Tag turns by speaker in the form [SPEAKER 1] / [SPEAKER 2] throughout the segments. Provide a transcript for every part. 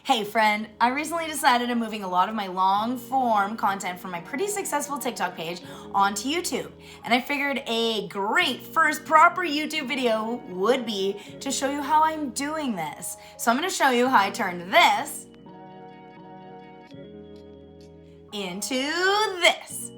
[SPEAKER 1] Hey friend, I recently decided I'm moving a lot of my long form content from my pretty successful TikTok page onto YouTube. And I figured a great first proper YouTube video would be to show you how I'm doing this. So I'm gonna show you how I turned this into this.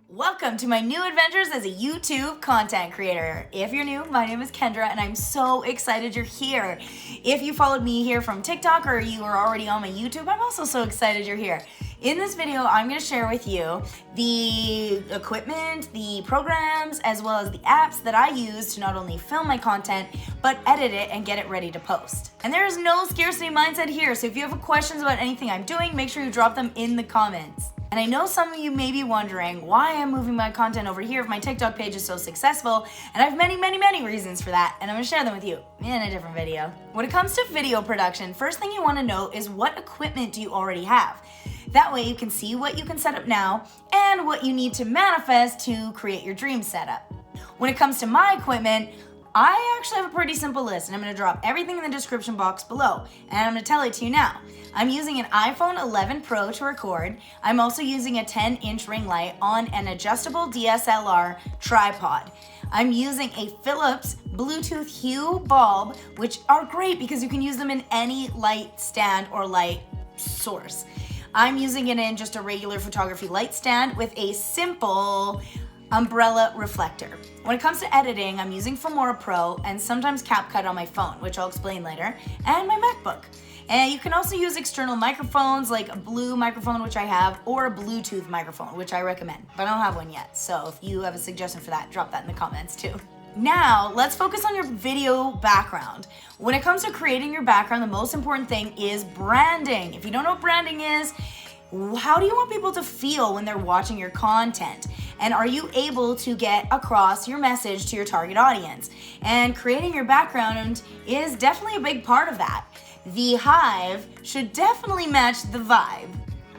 [SPEAKER 1] Welcome to my new adventures as a YouTube content creator. If you're new, my name is Kendra and I'm so excited you're here. If you followed me here from TikTok or you are already on my YouTube, I'm also so excited you're here. In this video, I'm going to share with you the equipment, the programs, as well as the apps that I use to not only film my content, but edit it and get it ready to post. And there is no scarcity mindset here, so if you have questions about anything I'm doing, make sure you drop them in the comments. And I know some of you may be wondering why I'm moving my content over here if my TikTok page is so successful, and I have many reasons for that, and I'm gonna share them with you in a different video. When it comes to video production, first thing you wanna know is what equipment do you already have? That way you can see what you can set up now and what you need to manifest to create your dream setup. When it comes to my equipment, I actually have a pretty simple list, and I'm going to drop everything in the description box below, and I'm going to tell it to you now. I'm using an iPhone 11 Pro to record. I'm also using a 10-inch ring light on an adjustable DSLR tripod. I'm using a Philips Bluetooth Hue bulb, which are great because you can use them in any light stand or light source. I'm using it in just a regular photography light stand with a simple umbrella reflector. When it comes to editing, I'm using Filmora Pro and sometimes CapCut on my phone, which I'll explain later, and my MacBook. And you can also use external microphones like a blue microphone, which I have, or a Bluetooth microphone, which I recommend, but I don't have one yet. So if you have a suggestion for that, drop that in the comments too. Now, let's focus on your video background. When it comes to creating your background, the most important thing is branding. If you don't know what branding is, how do you want people to feel when they're watching your content? And are you able to get across your message to your target audience? And creating your background is definitely a big part of that. The hive should definitely match the vibe.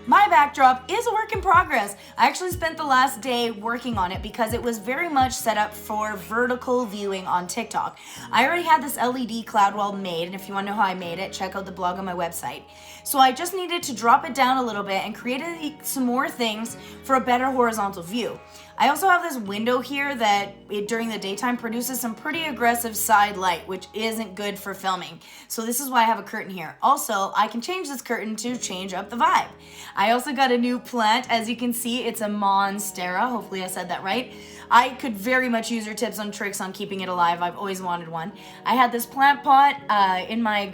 [SPEAKER 1] My backdrop is a work in progress. I actually spent the last day working on it because it was very much set up for vertical viewing on TikTok. I already had this LED cloud wall made, and if you want to know how I made it, check out the blog on my website. So I just needed to drop it down a little bit and create some more things for a better horizontal view. I also have this window here that during the daytime produces some pretty aggressive side light, which isn't good for filming. So this is why I have a curtain here. Also, I can change this curtain to change up the vibe. I also got a new plant. As you can see, it's a monstera. Hopefully I said that right. I could very much use your tips and tricks on keeping it alive. I've always wanted one. I had this plant pot in my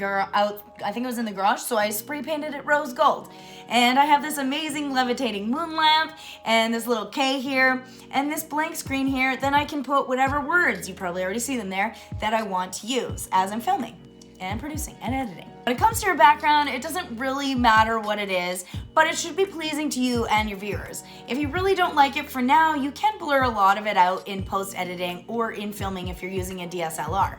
[SPEAKER 1] I think it was in the garage, so I spray painted it rose gold. And I have this amazing levitating moon lamp and this little K here and this blank screen here. Then I can put whatever words, you probably already see them there, that I want to use as I'm filming and producing and editing. When it comes to your background, it doesn't really matter what it is, but it should be pleasing to you and your viewers. If you really don't like it for now, you can blur a lot of it out in post-editing or in filming if you're using a DSLR.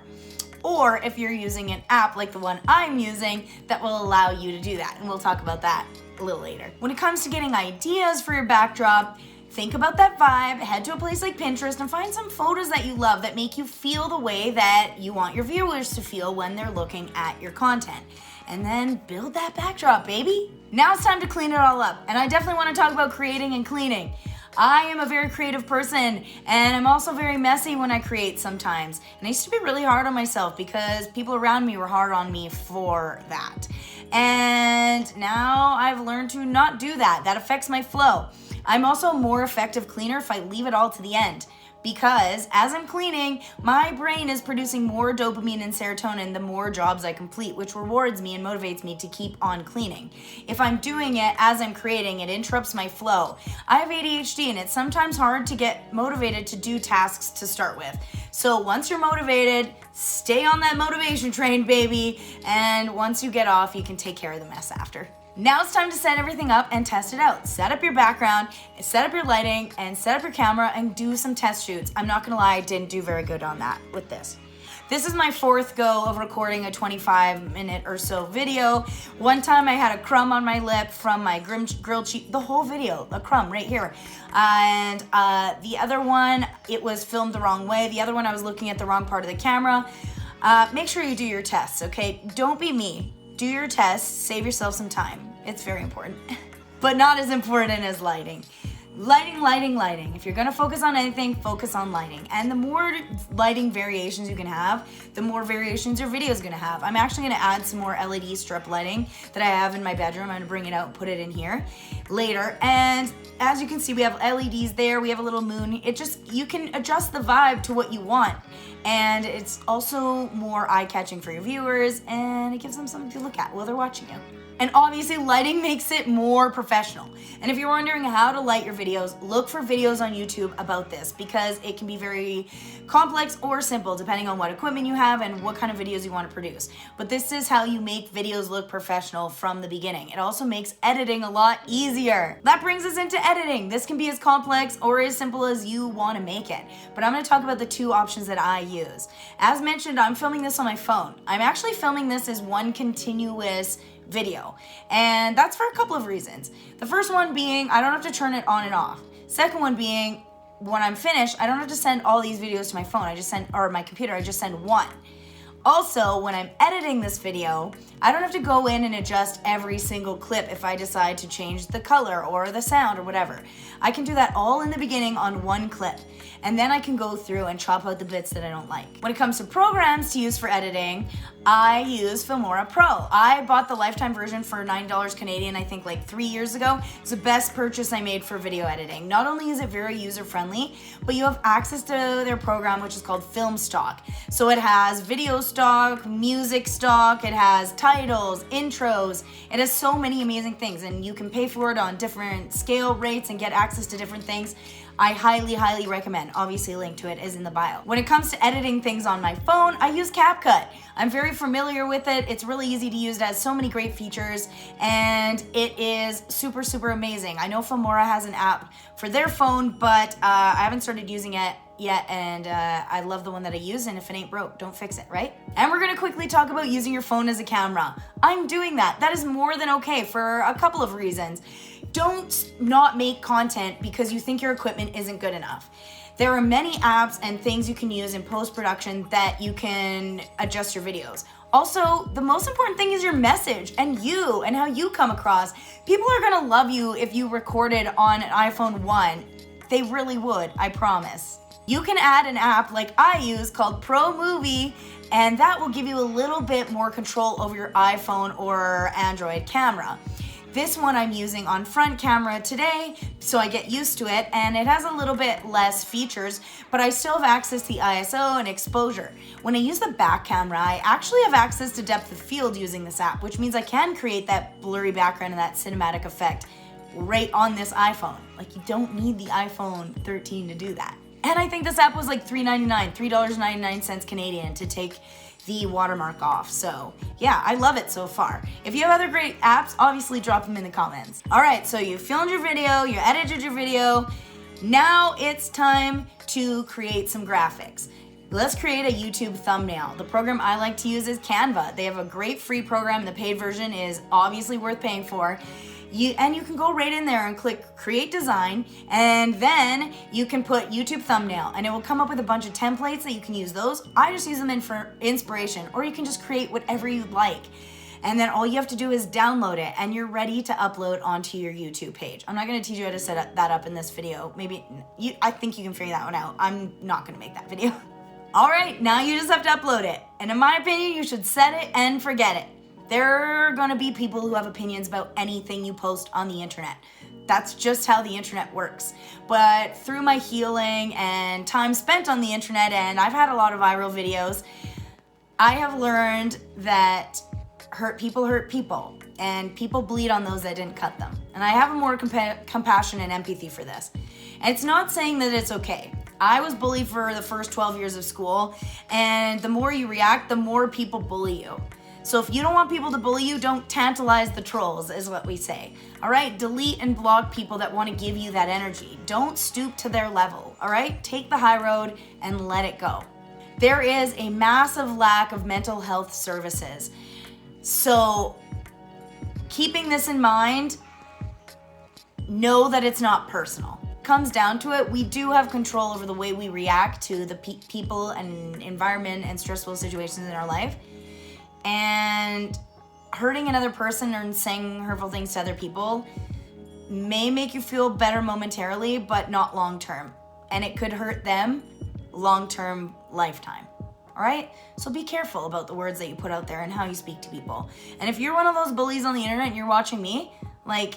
[SPEAKER 1] Or if you're using an app like the one I'm using that will allow you to do that, and we'll talk about that a little later. When it comes to getting ideas for your backdrop, think about that vibe, head to a place like Pinterest and find some photos that you love that make you feel the way that you want your viewers to feel when they're looking at your content. And then build that backdrop, baby. Now it's time to clean it all up. And I definitely want to talk about creating and cleaning. I am a very creative person, and I'm also very messy when I create sometimes. And I used to be really hard on myself because people around me were hard on me for that. And now I've learned to not do that. That affects my flow. I'm also a more effective cleaner if I leave it all to the end, because as I'm cleaning, my brain is producing more dopamine and serotonin the more jobs I complete, which rewards me and motivates me to keep on cleaning. If I'm doing it as I'm creating, it interrupts my flow. I have ADHD, and it's sometimes hard to get motivated to do tasks to start with. So once you're motivated, stay on that motivation train, baby, and once you get off, you can take care of the mess after. Now it's time to set everything up and test it out. Set up your background, set up your lighting, and set up your camera and do some test shoots. I'm not gonna lie, I didn't do very good on that with this. This is my fourth go of recording a 25-minute or so video. One time I had a crumb on my lip from my grilled cheese, the whole video, a crumb right here. And the other one, it was filmed the wrong way. The other one, I was looking at the wrong part of the camera. Make sure you do your tests, okay? Don't be me. Do your tests, save yourself some time. It's very important, but not as important as lighting. Lighting. If you're gonna focus on anything, focus on lighting. And the more lighting variations you can have, the more variations your video is gonna have. I'm actually gonna add some more LED strip lighting that I have in my bedroom. I'm gonna bring it out and put it in here later. And as you can see, we have LEDs there. We have a little moon. You can adjust the vibe to what you want. And it's also more eye-catching for your viewers, and it gives them something to look at while they're watching you. And obviously, lighting makes it more professional. And if you're wondering how to light your videos, look for videos on YouTube about this, because it can be very complex or simple depending on what equipment you have and what kind of videos you want to produce. But this is how you make videos look professional from the beginning. It also makes editing a lot easier. That brings us into editing. This can be as complex or as simple as you want to make it. But I'm going to talk about the two options that I use. As mentioned, I'm filming this on my phone. I'm actually filming this as one continuous video, and that's for a couple of reasons. The first one being I don't have to turn it on and off. Second one being when I'm finished, I don't have to send all these videos to my phone. Or my computer. I just send one. Also, when I'm editing this video, I don't have to go in and adjust every single clip if I decide to change the color or the sound or whatever. I can do that all in the beginning on one clip, and then I can go through and chop out the bits that I don't like. When it comes to programs to use for editing, I use Filmora Pro. I bought the lifetime version for $9 Canadian, I think like 3 years ago. It's the best purchase I made for video editing. Not only is it very user-friendly, but you have access to their program, which is called Film Stock. So it has video stock, music stock, it has titles, intros, it has so many amazing things, and you can pay for it on different scale rates and get access to different things. I highly recommend. Obviously, a link to it is in the bio. When it comes to editing things on my phone, I use CapCut. I'm very familiar with it. It's really easy to use. It has so many great features, and it is super amazing. I know Filmora has an app for their phone, but I haven't started using it yet, and I love the one that I use, and if it ain't broke, don't fix it, right? And we're gonna quickly talk about using your phone as a camera. I'm doing that. That is more than okay for a couple of reasons. Don't not make content because you think your equipment isn't good enough. There are many apps and things you can use in post-production that you can adjust your videos. Also, the most important thing is your message and you and how you come across. People are gonna love you if you recorded on an iPhone 1. They really would, I promise. You can add an app like I use called ProMovie, and that will give you a little bit more control over your iPhone or Android camera. This one I'm using on front camera today, so I get used to it, and it has a little bit less features, but I still have access to the ISO and exposure. When I use the back camera, I actually have access to depth of field using this app, which means I can create that blurry background and that cinematic effect right on this iPhone. Like, you don't need the iPhone 13 to do that. And I think this app was like $3.99 Canadian to take the watermark off. So yeah, I love it so far. If you have other great apps, obviously drop them in the comments. All right, so you filmed your video, you edited your video. Now it's time to create some graphics. Let's create a YouTube thumbnail. The program I like to use is Canva. They have a great free program. The paid version is obviously worth paying for. You can go right in there and click create design, and then you can put YouTube thumbnail, and it will come up with a bunch of templates that you can use those. I just use them in for inspiration, or you can just create whatever you like. And then all you have to do is download it, and you're ready to upload onto your YouTube page. I'm not gonna teach you how to set that up in this video. I think you can figure that one out. I'm not gonna make that video. All right, now you just have to upload it. And in my opinion, you should set it and forget it. There are gonna be people who have opinions about anything you post on the internet. That's just how the internet works. But through my healing and time spent on the internet, and I've had a lot of viral videos, I have learned that hurt people, and people bleed on those that didn't cut them. And I have a more compassion and empathy for this. And it's not saying that it's okay. I was bullied for the first 12 years of school, and the more you react, the more people bully you. So if you don't want people to bully you, don't tantalize the trolls, is what we say. All right, delete and block people that want to give you that energy. Don't stoop to their level, all right? Take the high road and let it go. there is a massive lack of mental health services. So keeping this in mind, know that it's not personal. Comes down to it, we do have control over the way we react to the people and environment and stressful situations in our life. And hurting another person or saying hurtful things to other people may make you feel better momentarily, but not long term. And it could hurt them long term, lifetime. All right? So be careful about the words that you put out there and how you speak to people. And if you're one of those bullies on the internet and you're watching me, like,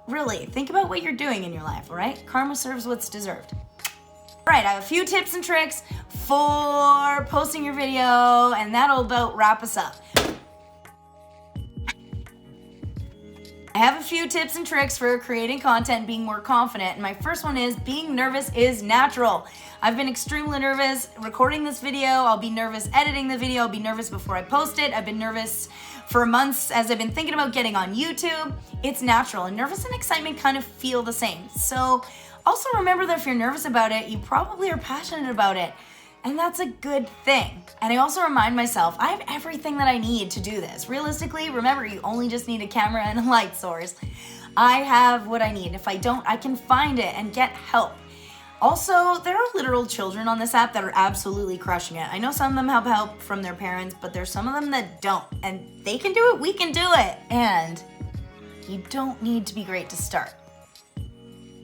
[SPEAKER 1] really, think about what you're doing in your life, all right? Karma serves what's deserved. All right, I have a few tips and tricks for posting your video, and that'll about wrap us up. I have a few tips and tricks for creating content and being more confident, and my first one is being nervous is natural. I've been extremely nervous recording this video. I'll be nervous editing the video. I'll be nervous before I post it. I've been nervous for months as I've been thinking about getting on YouTube. It's natural, and nervous and excitement kind of feel the same. So also remember that if you're nervous about it, you probably are passionate about it, and that's a good thing. And I also remind myself, I have everything that I need to do this. Realistically, remember, you only just need a camera and a light source. I have what I need. If I don't, I can find it and get help. Also, there are literal children on this app that are absolutely crushing it. I know some of them have help from their parents, but there's some of them that don't. And they can do it, we can do it. And you don't need to be great to start,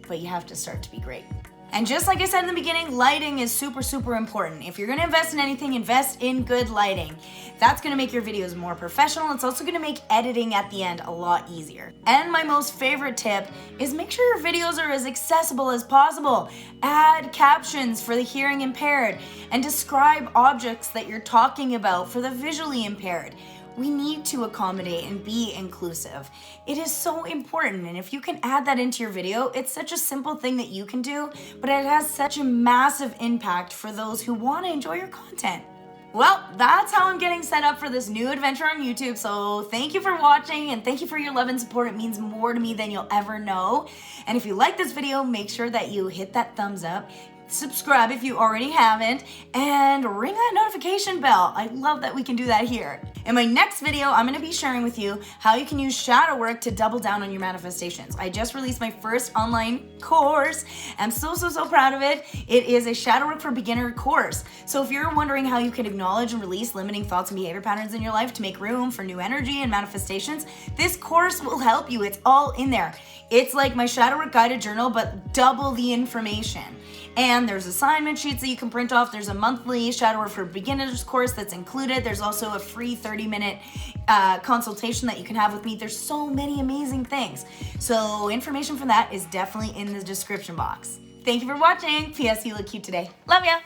[SPEAKER 1] but you have to start to be great. And just like I said in the beginning, lighting is super, super important. If you're gonna invest in anything, invest in good lighting. That's gonna make your videos more professional. It's also gonna make editing at the end a lot easier. And my most favorite tip is make sure your videos are as accessible as possible. Add captions for the hearing impaired and describe objects that you're talking about for the visually impaired. We need to accommodate and be inclusive. It is so important, and if you can add that into your video, it's such a simple thing that you can do, but it has such a massive impact for those who want to enjoy your content. Well, that's how I'm getting set up for this new adventure on YouTube, so thank you for watching, and thank you for your love and support. It means more to me than you'll ever know. And if you like this video, make sure that you hit that thumbs up, subscribe if you already haven't, and ring that notification bell. I love that we can do that here. In my next video, I'm going to be sharing with you how you can use shadow work to double down on your manifestations. I just released my first online course. I'm so proud of it. It is a shadow work for beginner course. So if you're wondering how you can acknowledge and release limiting thoughts and behavior patterns in your life to make room for new energy and manifestations, this course will help you. It's all in there. It's like my shadow work guided journal, but double the information. And there's assignment sheets that you can print off. There's a monthly shadow work for beginners course that's included. There's also a free 30-minute consultation that you can have with me. There's so many amazing things. So information for that is definitely in the description box. Thank you for watching. P.S. You look cute today. Love ya.